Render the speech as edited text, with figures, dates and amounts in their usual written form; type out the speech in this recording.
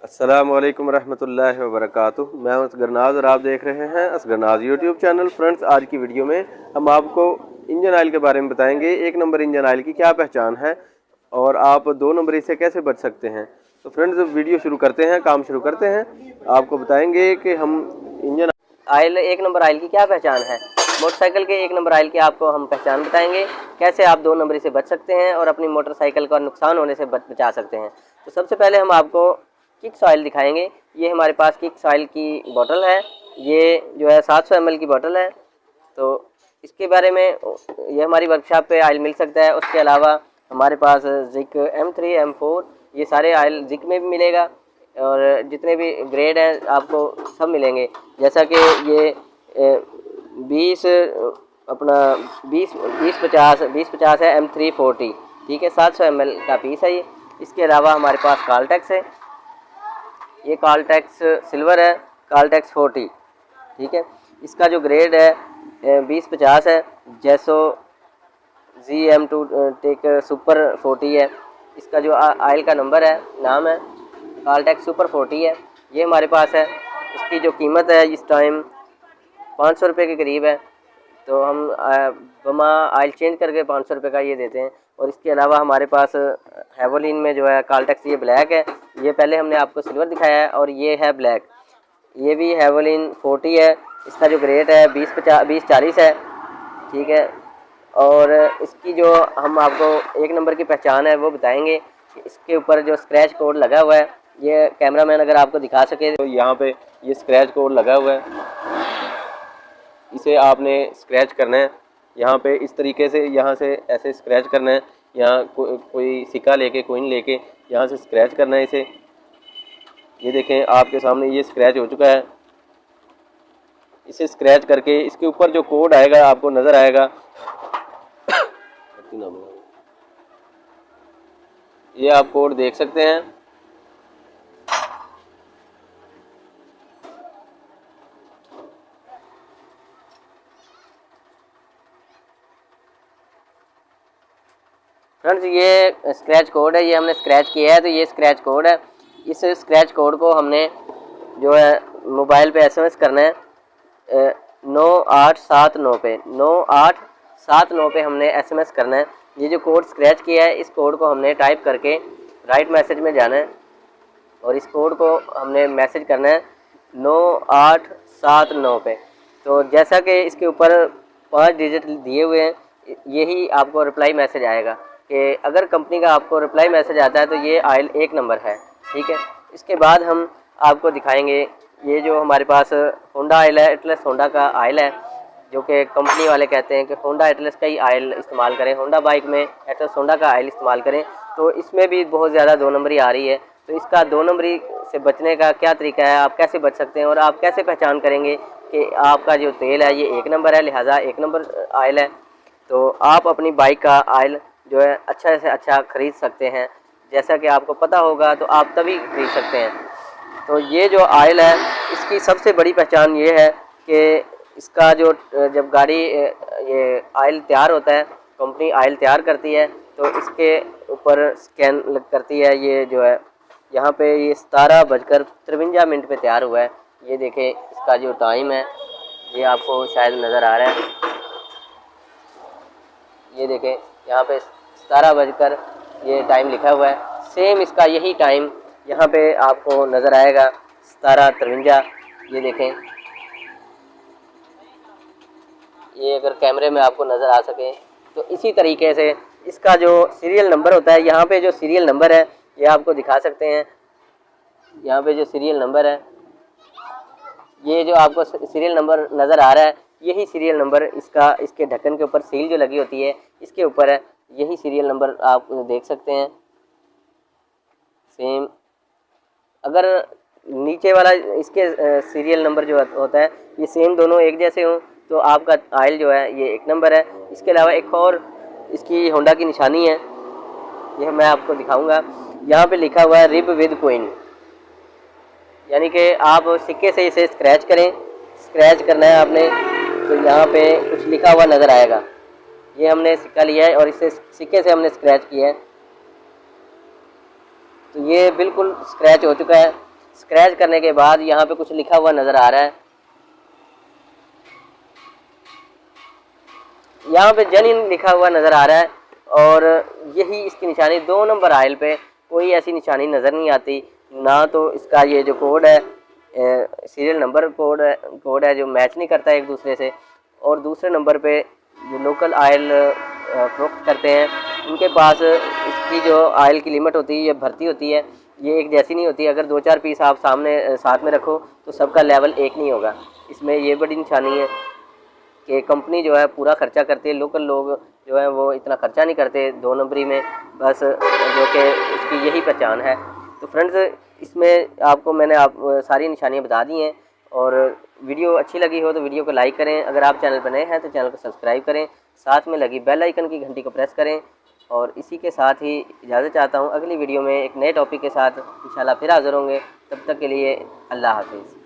अस्सलामुअलैकुम रहमतुल्लाहि व बरकातुहू। मैं हूं असगरनाज और आप देख रहे हैं असगरनाज यूट्यूब चैनल। फ्रेंड्स, आज की वीडियो में हम आपको इंजन ऑयल के बारे में बताएंगे। एक नंबर इंजन ऑयल की क्या पहचान है और आप दो नंबरी से कैसे बच सकते हैं। तो फ्रेंड्स, वीडियो शुरू करते हैं, काम शुरू करते हैं। आपको बताएंगे कि हम इंजन ऑयल एक नंबर ऑयल की क्या पहचान है। मोटरसाइकिल के एक नंबर ऑयल की आपको हम पहचान बताएंगे, कैसे आप दो नंबरी से बच सकते हैं और अपनी मोटरसाइकिल का नुकसान होने से बचा सकते हैं। तो सबसे पहले हम आपको किक्स ऑयल दिखाएंगे। ये हमारे पास किक्स ऑयल की बोतल है। ये जो है 700 ml की बोतल है। तो इसके बारे में ये हमारी वर्कशॉप पे ऑयल मिल सकता है। उसके अलावा हमारे पास जिक M3 M4 ये सारे ऑयल जिक में भी मिलेगा और जितने भी ग्रेड हैं आपको सब मिलेंगे। जैसा कि ये 20 अपना 2050 है M340, ठीक है, 700 ml का पीस है ये। इसके अलावा हमारे पास काल्टेक्स है। ये काल्टेक्स सिल्वर है, काल्टेक्स 40, ठीक है। इसका जो ग्रेड है 2050 है। जैसो GM2 टेक सुपर 40 है। इसका जो ऑयल का नंबर है, नाम है काल्टेक्स सुपर 40 है। ये हमारे पास है। इसकी जो कीमत है इस टाइम 500 रुपये के करीब है। तो हम बमा ऑयल चेंज करके 500 रुपये का ये देते हैं। और इसके अलावा हमारे पास हेवोलिन में जो है काल्टेक्स, ये ब्लैक है। ये पहले हमने आपको सिल्वर दिखाया है और ये है ब्लैक। ये भी हेवोलिन 40 है। इसका जो ग्रेड है 2040 है, ठीक है। और इसकी जो हम आपको एक नंबर की पहचान है वो बताएंगे। इसके ऊपर जो स्क्रैच कोड लगा हुआ है, ये कैमरामैन अगर आपको दिखा सके तो यहाँ पे ये स्क्रैच कोड लगा हुआ है। इसे आपने स्क्रैच करना है। यहाँ पे इस तरीके से, यहाँ से ऐसे स्क्रैच करना है। यहाँ कोई सिक्का लेके, कोइन लेके यहाँ से स्क्रैच करना है इसे। ये देखें आपके सामने ये स्क्रैच हो चुका है। इसे स्क्रैच करके इसके ऊपर जो कोड आएगा आपको नज़र आएगा। ये आप कोड देख सकते हैं। फ्रेंड्स, ये स्क्रैच कोड है, ये हमने स्क्रैच किया है। तो ये स्क्रैच कोड है। इस स्क्रैच कोड को हमने जो है मोबाइल पे SMS करना है 9879 पे 9879 पे हमने SMS करना है। ये जो कोड स्क्रैच किया है, इस कोड को हमने टाइप करके राइट मैसेज में जाना है और इस कोड को हमने मैसेज करना है 9879 पे। तो जैसा कि इसके ऊपर 5 डिजिट दिए हुए हैं, यही आपको रिप्लाई मैसेज आएगा कि अगर कंपनी का आपको रिप्लाई मैसेज आता है तो ये ऑयल एक नंबर है, ठीक है। इसके बाद हम आपको दिखाएंगे ये जो हमारे पास होंडा ऑयल है, एटलस होंडा का ऑयल है, जो कि कंपनी वाले कहते हैं कि होंडा एटलस का ही ऑयल इस्तेमाल करें, होंडा बाइक में एटलस होंडा का ऑयल इस्तेमाल करें। तो इसमें भी बहुत ज़्यादा दो नंबरी आ रही है। तो इसका दो नंबरी से बचने का क्या तरीका है, आप कैसे बच सकते हैं और आप कैसे पहचान करेंगे कि आपका जो तेल है ये एक नंबर है, लिहाजा एक नंबर ऑयल है। तो आप अपनी बाइक का ऑयल जो है अच्छा से अच्छा ख़रीद सकते हैं। जैसा कि आपको पता होगा तो आप तभी खरीद सकते हैं। तो ये जो ऑयल है, इसकी सबसे बड़ी पहचान ये है कि इसका जो जब गाड़ी ये ऑयल तैयार होता है, कंपनी ऑयल तैयार करती है तो इसके ऊपर स्कैन करती है। ये जो है यहाँ पे ये 17:53 पे तैयार हुआ है। ये देखें, इसका जो टाइम है ये आपको शायद नज़र आ रहा है। ये देखें, यहाँ पे 17 बजकर ये टाइम लिखा हुआ है। सेम इसका यही टाइम यहाँ पे आपको नज़र आएगा 17:53। ये देखें, ये अगर कैमरे में आपको नज़र आ सके तो इसी तरीके से इसका जो सीरियल नंबर होता है, यहाँ पे जो सीरियल नंबर है ये आपको दिखा सकते हैं। यहाँ पे जो सीरियल नंबर है, ये जो आपको सीरियल नंबर नज़र आ रहा है, यही सीरियल नंबर इसका, इसके ढक्कन के ऊपर सील जो लगी होती है इसके ऊपर है। यही सीरियल नंबर आप देख सकते हैं। सेम अगर नीचे वाला इसके सीरियल नंबर जो होता है ये सेम दोनों एक जैसे हों तो आपका ऑयल जो है ये एक नंबर है। इसके अलावा एक और इसकी होंडा की निशानी है, यह मैं आपको दिखाऊंगा। यहाँ पे लिखा हुआ है रिब विद कोइन, यानी कि आप सिक्के से इसे स्क्रैच करें। स्क्रैच करना है आपने तो यहाँ पे कुछ लिखा हुआ नज़र आएगा। ये हमने सिक्का लिया है और इसे सिक्के से हमने स्क्रैच किया है। तो ये बिल्कुल स्क्रैच हो चुका है। स्क्रैच करने के बाद यहाँ पे कुछ लिखा हुआ नज़र आ रहा है, यहाँ पे जेन्युइन लिखा हुआ नज़र आ रहा है, और यही इसकी निशानी। 2 नंबर आयल पे कोई ऐसी निशानी नज़र नहीं आती, ना तो इसका ये जो कोड है, सीरियल नंबर कोड है जो मैच नहीं करता एक दूसरे से, और दूसरे नंबर पे जो लोकल आयल फरोख्त करते हैं उनके पास इसकी जो आयल की लिमिट होती है या भर्ती होती है, ये एक जैसी नहीं होती। अगर 2-4 पीस आप साथ में रखो तो सबका लेवल एक नहीं होगा। इसमें ये बड़ी निशानी है कि कंपनी जो है पूरा खर्चा करती है, लोकल लोग जो है वो इतना खर्चा नहीं करते 2 नंबरी में, बस जो कि इसकी यही पहचान है। तो फ्रेंड्स, इसमें आपको मैंने सारी निशानियाँ बता दी हैं, और वीडियो अच्छी लगी हो तो वीडियो को लाइक करें। अगर आप चैनल पर नए हैं तो चैनल को सब्सक्राइब करें, साथ में लगी बेल आइकन की घंटी को प्रेस करें। और इसी के साथ ही इजाज़त चाहता हूँ, अगली वीडियो में एक नए टॉपिक के साथ इंशाल्लाह फिर हाज़िर होंगे। तब तक के लिए अल्लाह हाफिज़।